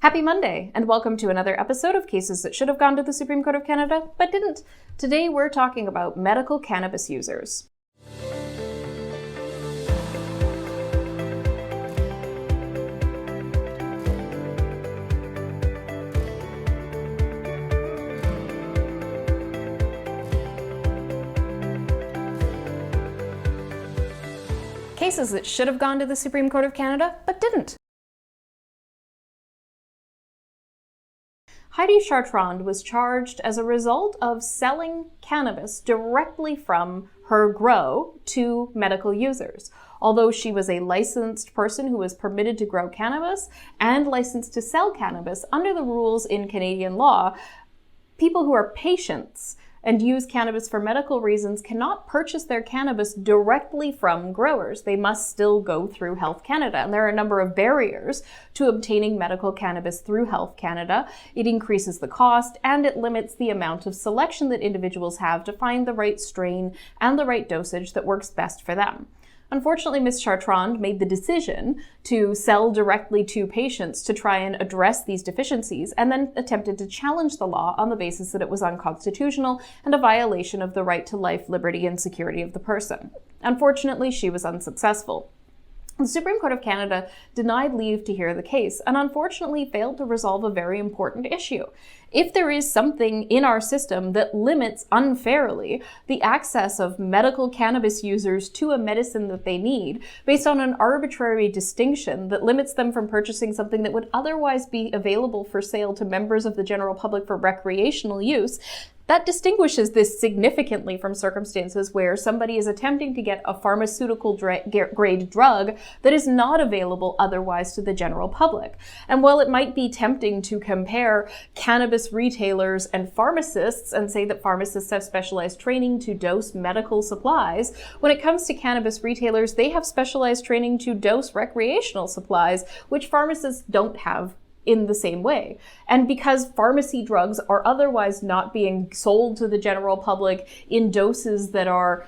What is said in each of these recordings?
Happy Monday, and welcome to another episode of Cases That Should Have Gone to the Supreme Court of Canada, but didn't. Today we're talking about medical cannabis users. Cases that should have gone to the Supreme Court of Canada, but didn't. Heidi Chartron was charged as a result of selling cannabis directly from her grow to medical users. Although she was a licensed person who was permitted to grow cannabis and licensed to sell cannabis under the rules in Canadian law, people who are patients and use cannabis for medical reasons cannot purchase their cannabis directly from growers. They must still go through Health Canada. And there are a number of barriers to obtaining medical cannabis through Health Canada. It increases the cost and it limits the amount of selection that individuals have to find the right strain and the right dosage that works best for them. Unfortunately, Ms. Chartron made the decision to sell directly to patients to try and address these deficiencies, and then attempted to challenge the law on the basis that it was unconstitutional and a violation of the right to life, liberty, and security of the person. Unfortunately, she was unsuccessful. The Supreme Court of Canada denied leave to hear the case and unfortunately failed to resolve a very important issue. If there is something in our system that limits unfairly the access of medical cannabis users to a medicine that they need based on an arbitrary distinction that limits them from purchasing something that would otherwise be available for sale to members of the general public for recreational use, that distinguishes this significantly from circumstances where somebody is attempting to get a pharmaceutical grade drug that is not available otherwise to the general public. And while it might be tempting to compare cannabis retailers and pharmacists and say that pharmacists have specialized training to dose medical supplies, when it comes to cannabis retailers, they have specialized training to dose recreational supplies, which pharmacists don't have in the same way. And because pharmacy drugs are otherwise not being sold to the general public in doses that are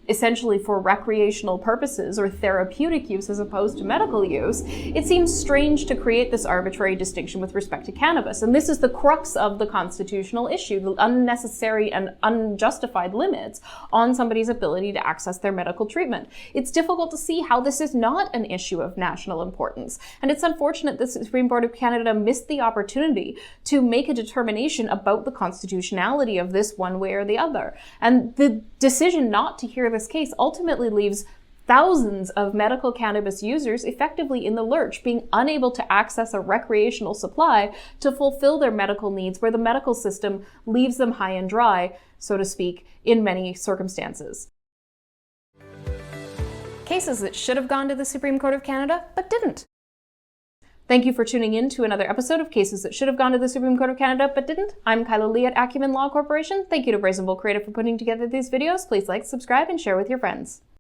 essentially for recreational purposes or therapeutic use as opposed to medical use, it seems strange to create this arbitrary distinction with respect to cannabis. And this is the crux of the constitutional issue, the unnecessary and unjustified limits on somebody's ability to access their medical treatment. It's difficult to see how this is not an issue of national importance. And it's unfortunate the Supreme Court of Canada missed the opportunity to make a determination about the constitutionality of this one way or the other. And the decision not to hear this case ultimately leaves thousands of medical cannabis users effectively in the lurch, being unable to access a recreational supply to fulfill their medical needs, where the medical system leaves them high and dry, so to speak, in many circumstances. Cases that should have gone to the Supreme Court of Canada, but didn't. Thank you for tuning in to another episode of Cases That Should Have Gone to the Supreme Court of Canada, but didn't. I'm Kyla Lee at Acumen Law Corporation. Thank you to Brazenbull Creative for putting together these videos. Please like, subscribe, and share with your friends.